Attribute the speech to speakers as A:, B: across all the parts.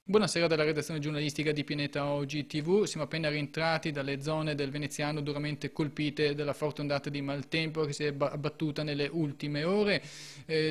A: Buonasera dalla redazione giornalistica di Pineta Oggi TV. Siamo appena rientrati dalle zone del Veneziano duramente colpite dalla forte ondata di maltempo che si è abbattuta nelle ultime ore.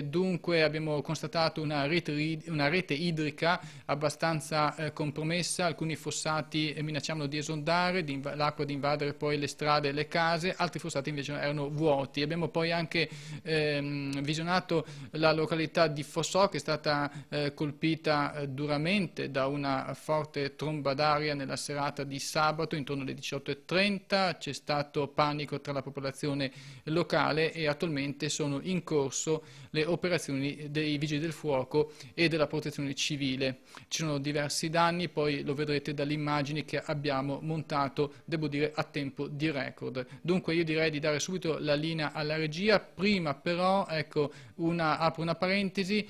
A: Dunque abbiamo constatato una rete idrica abbastanza compromessa, alcuni fossati minacciavano di esondare, l'acqua di invadere poi le strade e le case, altri fossati invece erano vuoti. Abbiamo poi anche visionato la località di Fossò, che è stata colpita duramente da una forte tromba d'aria nella serata di sabato intorno alle 18:30. C'è stato panico tra la popolazione locale e attualmente sono in corso le operazioni dei vigili del fuoco e della protezione civile. Ci sono diversi danni, poi lo vedrete dalle immagini che abbiamo montato, devo dire a tempo di record. Dunque io direi di dare subito la linea alla regia. Prima però, ecco, apro una parentesi,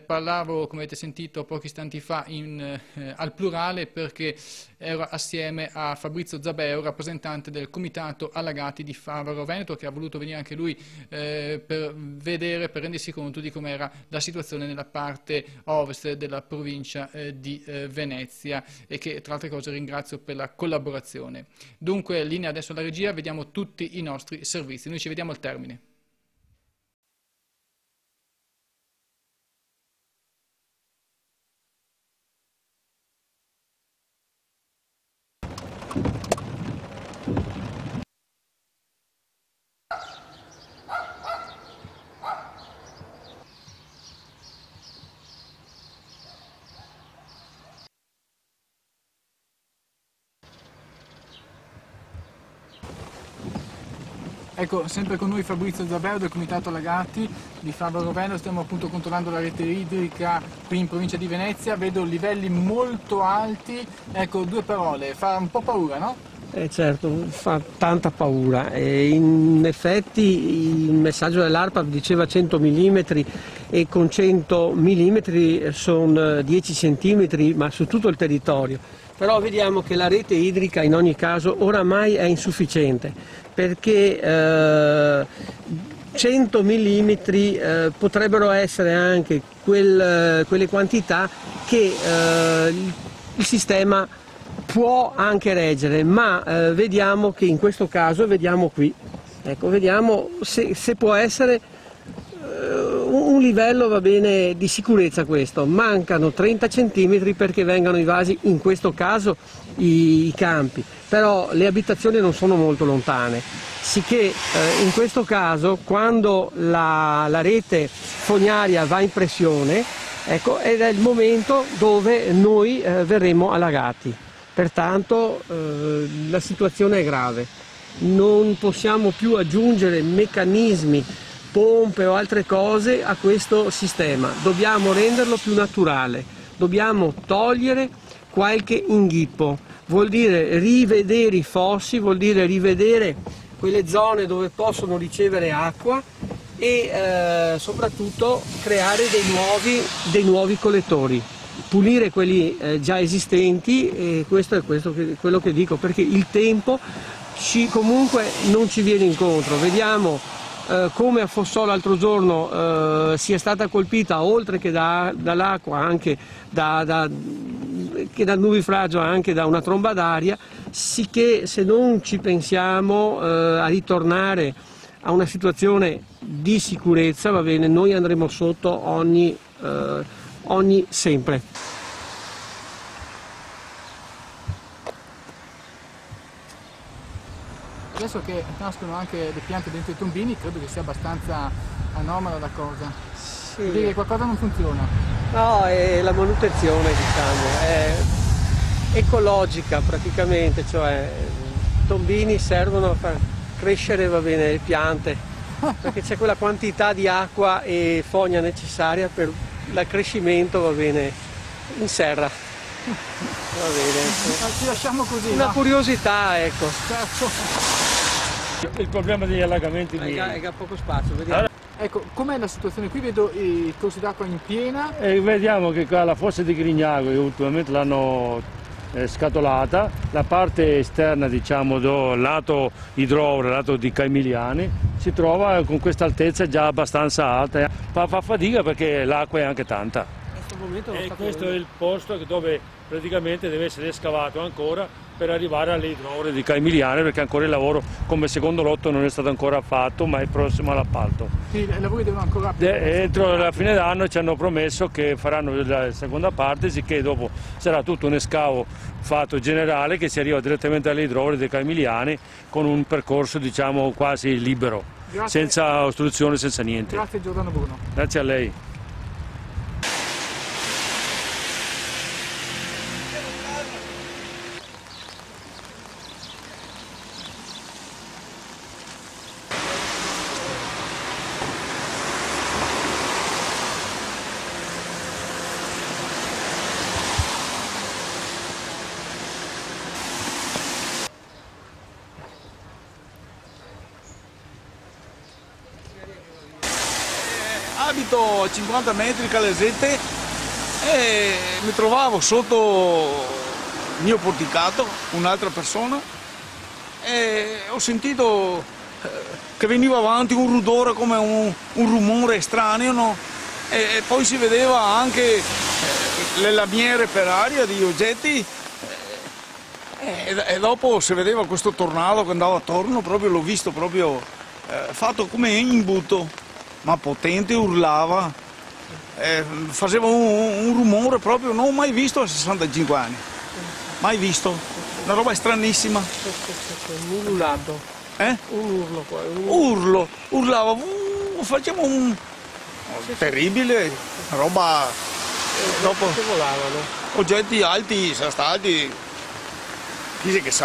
A: parlavo, come avete sentito pochi istanti fa, al plurale perché ero assieme a Fabrizio Zabeo, rappresentante del comitato allagati di Favaro Veneto, che ha voluto venire anche lui per rendersi conto di com'era la situazione nella parte ovest della provincia di Venezia, e che tra altre cose ringrazio per la collaborazione. Dunque linea adesso alla regia, vediamo tutti i nostri servizi. Noi ci vediamo al termine. Ecco, sempre con noi Fabrizio Zabeo del Comitato Allagati di Favaro Veneto. Stiamo appunto controllando la rete idrica qui in provincia di Venezia. Vedo livelli molto alti. Ecco, due parole, fa un po' paura, no?
B: Certo, fa tanta paura. In effetti il messaggio dell'ARPA diceva 100 mm e con 100 mm sono 10 cm, ma su tutto il territorio. Però vediamo che la rete idrica in ogni caso oramai è insufficiente, perché 100 mm potrebbero essere anche quelle quantità che il sistema può anche reggere, ma vediamo che in questo caso, vediamo qui, ecco, vediamo se può essere un livello, va bene, di sicurezza questo. Mancano 30 cm perché vengano invasi in questo caso i campi, però le abitazioni non sono molto lontane, sicché in questo caso quando la rete fognaria va in pressione, ecco, ed è il momento dove noi verremo allagati. Pertanto la situazione è grave, non possiamo più aggiungere meccanismi, pompe o altre cose a questo sistema, dobbiamo renderlo più naturale, dobbiamo togliere qualche inghippo, vuol dire rivedere i fossi, vuol dire rivedere quelle zone dove possono ricevere acqua e soprattutto creare dei nuovi collettori. Pulire quelli già esistenti, e questo è quello che dico, perché il tempo comunque non ci viene incontro. Vediamo come a Fossò l'altro giorno sia stata colpita, oltre che dall'acqua, anche dal nubifragio, anche da una tromba d'aria, sicché se non ci pensiamo a ritornare a una situazione di sicurezza, va bene, noi andremo sotto sempre.
A: Adesso che nascono anche le piante dentro i tombini, credo che sia abbastanza anomala la cosa.
B: Sì.
A: Vuol dire che qualcosa non funziona.
B: No, è la manutenzione, diciamo, è ecologica praticamente, cioè i tombini servono a far crescere, va bene, le piante, perché c'è quella quantità di acqua e fogna necessaria per l'accrescimento, va bene, in serra. Va bene.
A: Ci lasciamo così.
B: Una curiosità, ecco.
A: Certo.
C: Il problema degli allagamenti
B: È che ha poco spazio, vediamo.
C: Allora,
A: ecco, com'è la situazione? Qui vedo i corsi d'acqua in piena.
C: e vediamo che qua la fossa di Grignago ultimamente l'hanno scatolata, la parte esterna, diciamo, lato idrovoro, lato di Caimiliani, si trova con questa altezza già abbastanza alta, fa fatica perché l'acqua è anche tanta.
B: momento non
C: E
B: sta
C: questo è
B: correndo.
C: il posto dove praticamente deve essere scavato ancora per arrivare alle idrovore di Caimiliane, perché ancora il lavoro come secondo lotto non è stato ancora fatto, ma è prossimo all'appalto.
A: Quindi i lavori devono ancora...
C: Entro la fine d'anno ci hanno promesso che faranno la seconda parte, sicché dopo sarà tutto un escavo fatto generale che si arriva direttamente alle idrovore dei Caimiliani con un percorso diciamo quasi libero,
A: Grazie.
C: senza ostruzione, senza niente.
A: Grazie Giordano Bruno.
C: Grazie a lei.
D: Abito a 50 metri Calesette e mi trovavo sotto il mio porticato, un'altra persona, e ho sentito che veniva avanti un rumore come un rumore estraneo, no? E poi si vedeva anche le lamiere per aria di oggetti e dopo si vedeva questo tornado che andava attorno, proprio l'ho visto proprio fatto come imbuto. Ma potente, urlava, faceva un rumore proprio non mai visto a 65 anni, mai visto, una roba stranissima.
B: Un ululato, un urlo qua.
D: Urlava, faceva un terribile, una roba, dopo
B: Che volavano.
D: oggetti alti, sono stati, chi sa che